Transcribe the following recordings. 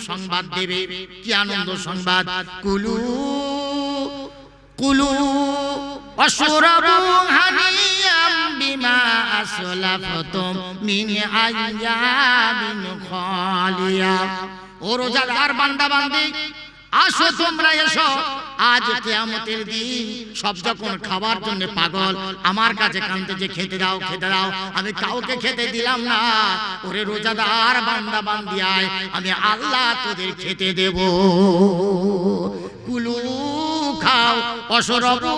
সংবাদ দেবে। কি আনন্দ সংবাদ? কুলু কুলু ওয়াশরাবু হানিয়াম বিমা আসলাফতুম মিন আইয়ামিন খালিয়া। ও রোজাদার বান্দা বান্দি, আসো তোমরা এসো, আজ কিয়ামতের দিন। সব যখন খাবার জন্য পাগল, আমার কাছে কাঁদতেছে খেতে দাও খেতে দাও, আমি কাউকে খেতে দিলাম না। ওরে রোজাদার বান্দা বান্দি আয়, আমি আল্লাহ তোদের খেতে দেব। কুলু খাও, অশরাবু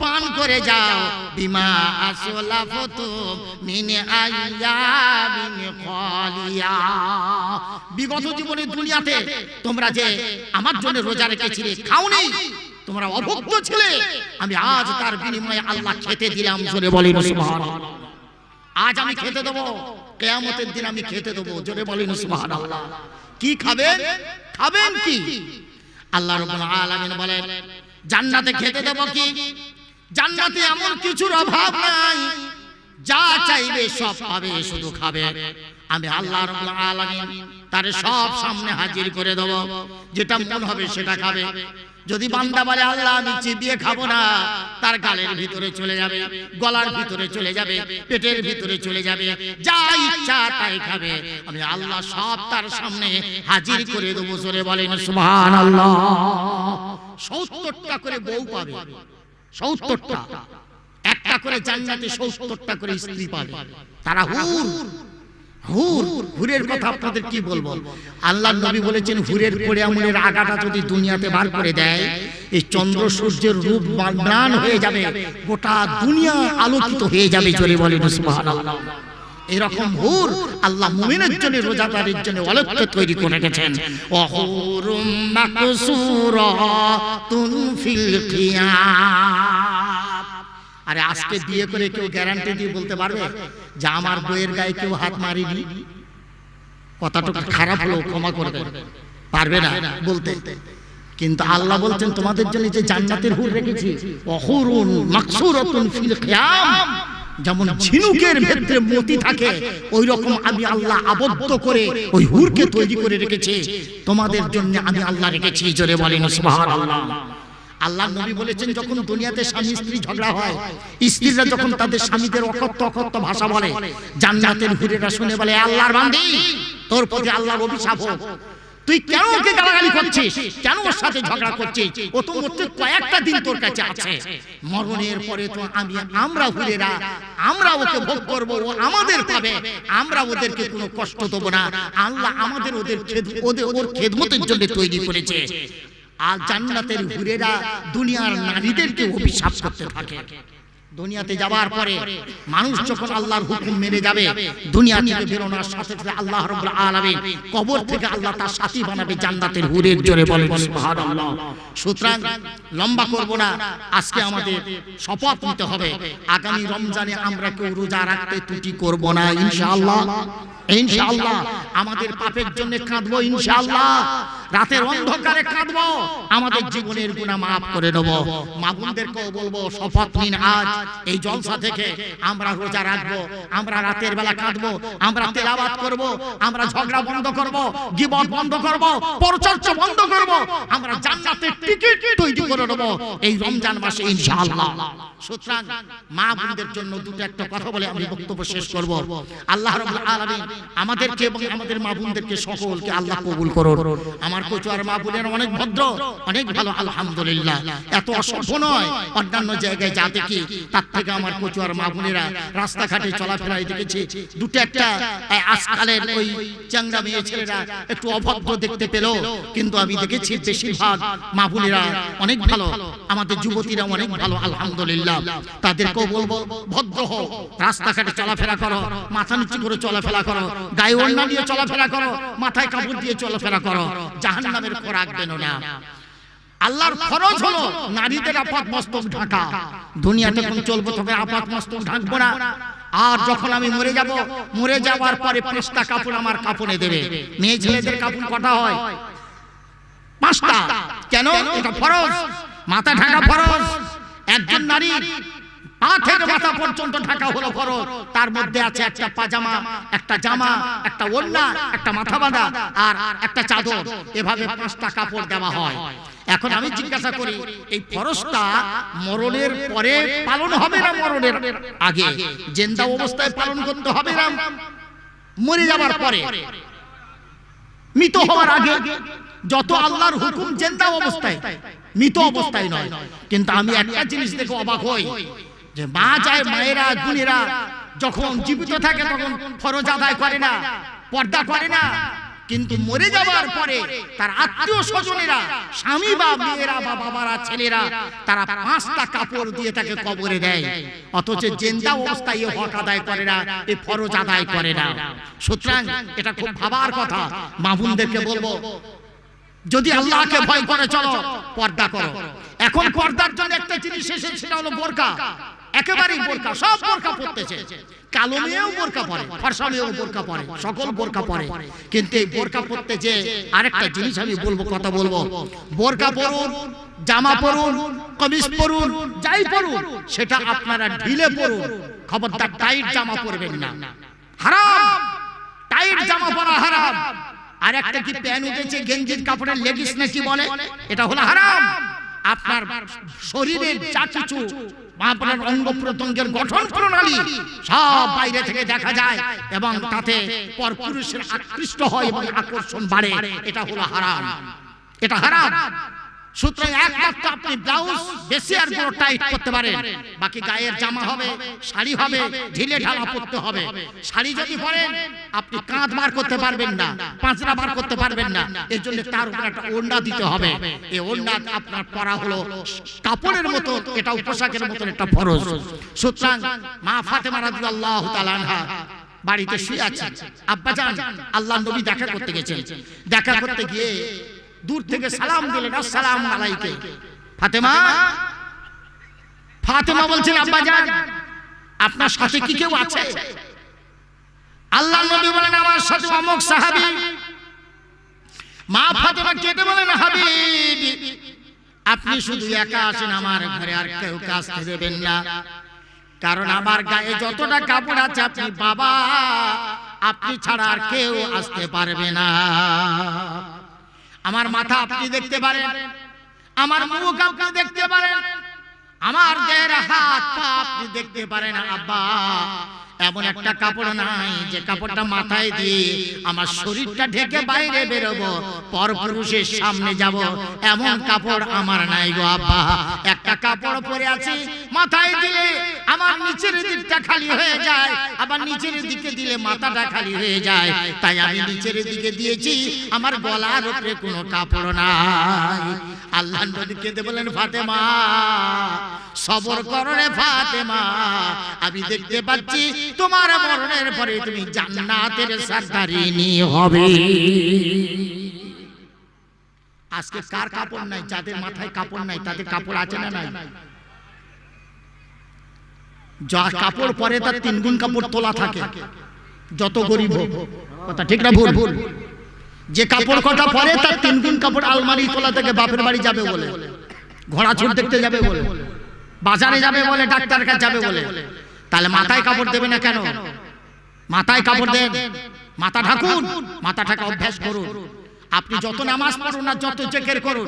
পান করে যাও, বিমা আসলাফতুম মিন আইয়ামিন খালিয়া। বিগত জীবনে দুনিয়াতে তোমরা যে আমার জন্য রোজা রেখেছিলে, খাওনি, তোমরা অভুক্ত ছিলে, আমি আজ তার বিনিময়ে আল্লাহ খেতে দিলাম। জোরে বলেন সুবহানাল্লাহ। আজ আমি খেতে দেবো, কিয়ামতের দিন আমি খেতে দেবো। জোরে বলেন সুবহানাল্লাহ। কি খাবেন? খাবেন কি? আল্লাহ রাব্বুল আলামিন বলেন, জান্নাতে খেতে দেব কি? জান্নাতে এমন কিছুর অভাব নাই, যা চাইবে সব পাবে, শুধু খাবে। আমি আল্লাহ রাব্বুল আলামিন তার সব সামনে হাজির করে দেব, যেটা মন হবে সেটা খাবে। যদি বান্দা বলে আল্লাহ আমি চিবিয়ে খাবো না, তার গালের ভিতরে চলে যাবে, গলার ভিতরে চলে যাবে, পেটের ভিতরে চলে যাবে, যা ইচ্ছা তাই খাবে। আমি আল্লাহ সব তার সামনে হাজির করে দেবো। জোরে বলেন সুবহানাল্লাহ। 70টা করে বউ পাবে, 70টা, একটা করে জান্নাতে 70টা করে স্ত্রী পাবে। তারা হুর। হুর, হুরের কথা আপনাদের কি বলবো? আল্লাহর নবী বলেছেন, হুরের পরে আঙুলের আগাটা যদি দুনিয়াতে বার করে দেয়, এই চন্দ্র সূর্যের রূপ ম্লান হয়ে যাবে, গোটা দুনিয়া আলোকিত হয়ে যাবে। জোরে বলেন সুবহানাল্লাহ। এরকম হুর আল্লাহ মুমিনের জন্য, রোজাদারের জন্য অলক্ষ তৈরি করে রেখেছেন। ওয়াহুরুম মাকসুরাতুন ফিল কিয়াম। আরে আজকে বিয়ে করে কেউ গ্যারান্টি দিয়ে বলতে পারবে যে আমার বইয়ের গায়ে কেউ হাত মারিনি? কথাটা খারাপ হলো, ক্ষমা করবেন, পারবে না বলতে। কিন্তু আল্লাহ বলছেন তোমাদের জন্য যে জান্নাতের হুর রেখেছি, ওয়াহুরুন মাকসুরাতুন ফিল কিয়াম। যেমন ঝিনুকের ভেতরে মতি থাকে, ওই রকম আমি আল্লাহ আবদ্ধ করে ওই হুরকে তৈরি করে রেখেছি তোমাদের জন্য। আমি আল্লাহ রেখেছি। জোরে বলেন সুবহানাল্লাহ। আল্লাহ নবী বলেছেন, যখন দুনিয়াতে স্বামী স্ত্রী ঝগড়া হয়, স্ত্রীরা যখন তাদের স্বামীদের অকথ্য অকথ্য ভাষা বলে, জান্নাতের হুরেরা শুনে বলে, আল্লাহর বান্দি, তোর প্রতি আল্লাহর অভিশাপ হোক, তুই কেন ওকে গালাগালি করছিস? কেন ওর সাথে ঝগড়া করছিস? ও তো মরতে কয়েকটা দিন তোর কাছে আছে, মরণের পরে তো আমরা হুরেরা আমরা ওকে ভোগ করব, ও আমাদের পাবে, আমরা ওদেরকে কোনো কষ্ট দেব না। আল্লাহ আমাদের ওর খেদমতের জন্য তৈরি করেছে। আর জান্নাতের হুরেরা দুনিয়ার নারীদেরকে অভিশাপ করতে থাকে। দুনিয়াতে যাবার পরে মানুষ যখন আল্লাহর হুকুম মেনে যাবে, দুনিয়া থেকে বেরোনোর সাথে সাথে আল্লাহ রাব্বুল আলামিন কবর থেকে আল্লাহ তার সাথী বানাবে জান্নাতের হুরের। জোরে বলেন সুবহানাল্লাহ। সুতরাং লম্বা করব না, আজকে আমাদের শপথ নিতে হবে, আগামী রমজানে আমরা কেউ রোজা রাখতে ত্রুটি করব না ইনশাআল্লাহ। ইনশাআল্লাহ আমাদের পাপের জন্য কাঁদবো, ইনশাআল্লাহ রাতের অন্ধকারে কাঁদবো, আমাদের জীবনের গুনাহ maaf করে দেব। মা বোনদেরকেও বলবো, শপথ নিন আজ এই জলসা থেকে আমরা রোজা রাখবো, আমরা রাতের বেলা কাঁদবো, আমরা তেলাওয়াত করব, আমরা ঝগড়া বন্ধ করব, গীবত বন্ধ করব, পরচর্চা বন্ধ করব, আমরা জান্নাতের টিকিট তৈরি করে দেব এই রমজান মাসে ইনশাআল্লাহ। সুতরাং মা বোনদের জন্য দুটো একটা কথা বলে আমি বক্তব্য শেষ করব। আল্লাহ রাব্বুল আলামিন আমাদেরকে এবং আমাদের মা বোনদেরকে সকলকে আল্লাহ কবুল করুন। আমার কচুয়ার মা বোনেরা অনেক ভদ্র, অনেক ভালো, আলহামদুলিল্লাহ। এত অসভ্য নয়, অন্যান্য জায়গায় যা দেখি তার থেকে আমার কচুয়ার মা বোনেরা রাস্তাঘাটে চলাফেরায় দেখেছি দুটো একটা আজকালের ওই চ্যাংড়া মেয়ে ছেলেরা একটু অভদ্র দেখতে পেল, কিন্তু আমি দেখেছি বেশিরভাগ মা বোনেরা অনেক ভালো, আমাদের যুবতীরা অনেক ভালো, আলহামদুলিল্লাহ। তাদেরকেও বলবো ভদ্র হও, রাস্তাঘাটে চলাফেরা করো, মাথা নিচু করে চলাফেরা করো, গায়ে ওড়না দিয়ে চলাফেরা করো, মাথায় কাপড় দিয়ে চলাফেরা করো, জাহান্নামের খোরাক দেনো না। আল্লাহর ফরজ হলো নারীদের আপাত মস্তক ঢাকা। দুনিয়াতে কোন চলবো তবে আপাত মস্তক ঢাকবো না। আর যখন আমি মরে যাব, মরে যাওয়ার পরে 5টা কাপড় আমার কাপড়ে দেবে। মেয়ে ছেলেদের কাপড় কটা হয়? 5টা। কেন? এটা ফরজ, মাথা ঢাকা ফরজ। একজন নারী পা থেকে মাথা পর্যন্ত ঢাকা হলো ফরজ। তার মধ্যে আছে একটা পাজামা, একটা জামা, একটা ওড়না, একটা মাথা বাঁধা আর একটা চাদর, এভাবে 5টা কাপড় দেওয়া হয়। এখন আমি জিজ্ঞাসা করি, এই ফরজটা মরণের পরে পালন হবে না মরণের আগে? জিন্দা অবস্থায় পালন করতে হবে না মরে যাবার পরে, মৃত হওয়ার আগে? যত আল্লাহর হুকুম জিন্দা অবস্থায়, মৃত অবস্থায় নয়। কিন্তু আমি একটা জিনিস দেখে অবাক হই যে মা যায়, মায়েরা বোনেরা যখন জীবিত থাকে তখন ফরজ আদায় করে না, পর্দা করে না, কিন্তু মরে যাওয়ার পরে তার আত্মীয় স্বজনেরা, স্বামী বা মেয়েরা বা বাবারা ছেলেরা, তারা 5টা কাপড় দিয়ে তাকে কবরে দেয়, অথচ জিন্দা অবস্থায় এই হক আদায় করে না, এই ফরজ আদায় করে না। সুতরাং এটা খুব ভাবার কথা। মা বোনদেরকে বলবো, যদি আল্লাহকে ভয় করে চলো, পর্দা করো। এখন পর্দার জন্য একটা জিনিস এসেছে, সেটা হলো বোরকা। একেবারেই বোরকা, সব বোরকা পরতেছে। কালো মেয়েও বোরকা পরে, ফর্সা মেয়েও বোরকা পরে, সকল বোরকা পরে। কিন্তু এই বোরকা পরতে যে আরেকটা জিনিস আমি বলবো, কথা বলবো, বোরকা পরুন, জামা পরুন, কমিজ পরুন, যাই পরুন, সেটা আপনারা ঢিলে পরুন, খবরদার টাইট জামা পরবেন না। হারাম, টাইট জামা পরা হারাম। আর একটা কি প্যান্ট উঠেছে, গেঞ্জির কাপড়ের লেগিস না কি বলে, এটা হলো হারাম। আপনার শরীরের যা কিছু আপনার অঙ্গ প্রত্যঙ্গের গঠন প্রণালী সব বাইরে থেকে দেখা যায় এবং তাতে পরপুরুষের আকৃষ্ট হয় এবং আকর্ষণ বাড়ে, এটা হলো হারাম, এটা হারাম। সুতরাং একমাত্র আপনি ব্লাউজ বেশি আর পুরো টাইট করতে পারেন, বাকি গায়ের জামা হবে, শাড়ি হবে, ঢিলে ঢালা পরতে হবে। শাড়ি যদি পরেন আপনি কাঁধ বার করতে পারবেন না, পাঁচরা বার করতে পারবেন না, এর জন্য তার উপর একটা ওড়না দিতে হবে। এই ওড়না আপনার পরা হলো কাপড়ের মতো, এটাও পোশাকের মতো একটা ফরজ। সুতরাং মা ফাতেমা রাদিয়াল্লাহু তাআলা আনহা বাড়িতে শুয়ে আছেন, আব্বাজান আল্লাহর নবী দেখা করতে গেছেন। দেখা করতে গিয়ে দূর থেকে সালাম দিলেন, আসসালামু আলাইকা ফাতেমা। ফাতেমা বলছেন, আব্বাজান আপনার সাথে কি কেউ আছে? আল্লাহর নবী বলেন, আমার সাথে অমুক সাহাবী। মা ফাতেমা কেটে বলেন, হাবিব আপনি শুধু একা আছেন আমার ঘরে, আর কেউ আসতে দেবেন না, কারণ আমার গায়ে যতটা কাপড় আছে আপনি বাবা, আপনি ছাড়া আর কেউ আসতে পারবে না। আমার মাথা আপনি দেখতে পারেন, আমার মুখ আপনি দেখতে পারেন, আমার দেহের হাত পা আপনি দেখতে পারেন। আব্বা এমন একটা কাপড় নাই যে কাপড়টা মাথায় দিয়ে আমার শরীরটা ঢেকে বাইরে বেরোবো, পরপুরুষের সামনে যাব, এমন কাপড় আমার নাই গো আব্বা। একটা কাপড় পরে আছি, মাথায় দিলে আমার নিচের দিকটা খালি হয়ে যায়, আবার নিচের দিকে দিলে মাথাটা খালি হয়ে যায়, তাই আমি নিচের দিকে দিয়েছি, আমার গলার উপরে কোনো কাপড় নাই। আল্লাহর নবী কেঁদে বলেন, ফাতেমা সবর করো রে ফাতেমা, আমি দেখতে পাচ্ছি তোমার মরণের পরে তুমি জান্নাতের সরদারিনী হবে। আজকে কার কাপড় নাই? যাদের মাথায় কাপড় নাই তাদের কাপড় আছে না নাই? যা কাপড় পরে তার 3 গুণ কাপড় তোলা থাকে, যত গরিব হোক। কথা ঠিক না ভুল? যে কাপড় কটা পরে তার 3 গুণ কাপড় আলমারি তোলা থেকে বাপের বাড়ি যাবে বলে, ঘোড়া ছুট দেখতে যাবে বলে, বাজারে যাবে বলে, ডাক্তারের কাছে যাবে বলে। তাহলে মাথায় কাপড় দেবে না কেন? মাথায় কাপড় দেন, মাথা ঢাকুন, মাথা ঢাকা অভ্যাস করুন। আপনি যত নামাজ পড়ুন না, যত জিকির করুন,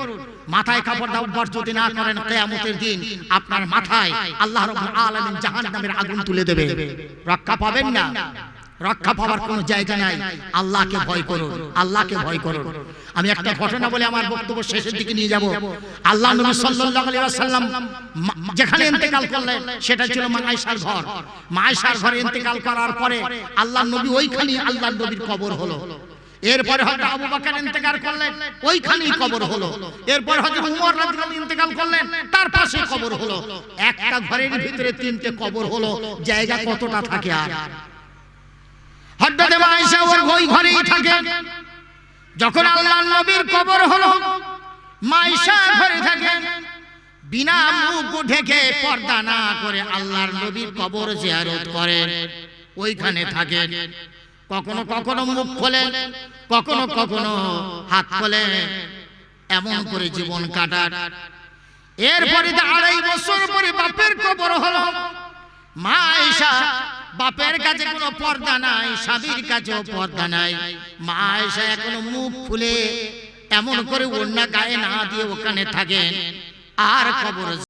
মাথায় কাপড় দেওয়ার অভ্যাস যদি না করেন, কিয়ামতের দিন আপনার মাথায় আল্লাহ রাব্বুল আলামিন জাহান্নামের আগুন তুলে দেবে, রক্ষা পাবেন না। রক্ষা পাওয়ার কোনো জায়গা নাই। আল্লাহকে ভয় করুন, আল্লাহকে ভয় করুন। আমি একটা ঘটনা বলে আমার বক্তব্য শেষের দিকে নিয়ে যাব। আল্লাহ নবী সাল্লাল্লাহু আলাইহি ওয়াসাল্লাম যেখানে ইন্তেকাল করলেন সেটা ছিল মা আয়েশার ঘর। মা আয়েশার ঘরে ইন্তেকাল করার পরে আল্লাহর নবী ওইখানেই আল্লাহর নবীর কবর হলো। এরপরে হযরত আবু বকর ইন্তেকাল করলেন, ওইখানেই কবর হলো। এরপর হযরত ওমর রাদিয়াল্লাহু ইন্তেকাল করলেন, তার পাশে কবর হলো। একটা ঘরের ভিতরে 3টে কবর হলো, জায়গা কতটা থাকে? আর হযরত আয়েশা ওই ঘরেই থাকেন। যখন আল্লাহর নবীর কবর হলো, মা আয়েশা ঘরে থাকেন, বিনা মুখ ঢেকে পর্দা না করে আল্লাহর নবীর কবর জিয়ারত করেন, ওইখানে থাকেন। কখনো কখনো মুখ খোলেন, কখনো কখনো হাত খোলেন, এমন করে জীবন কাটান। এরপরে 2.5 বছর পরে বাপের কবর হলো। মা আয়েশা বাপের কাছে কোনো পর্দা নাই, স্বামীর কাছেও পর্দা নাই। মা আয়েশা এখনো মুখ খুলে এমন করে ওড়না গায়ে না দিয়ে ওখানে থাকেন। আর কবর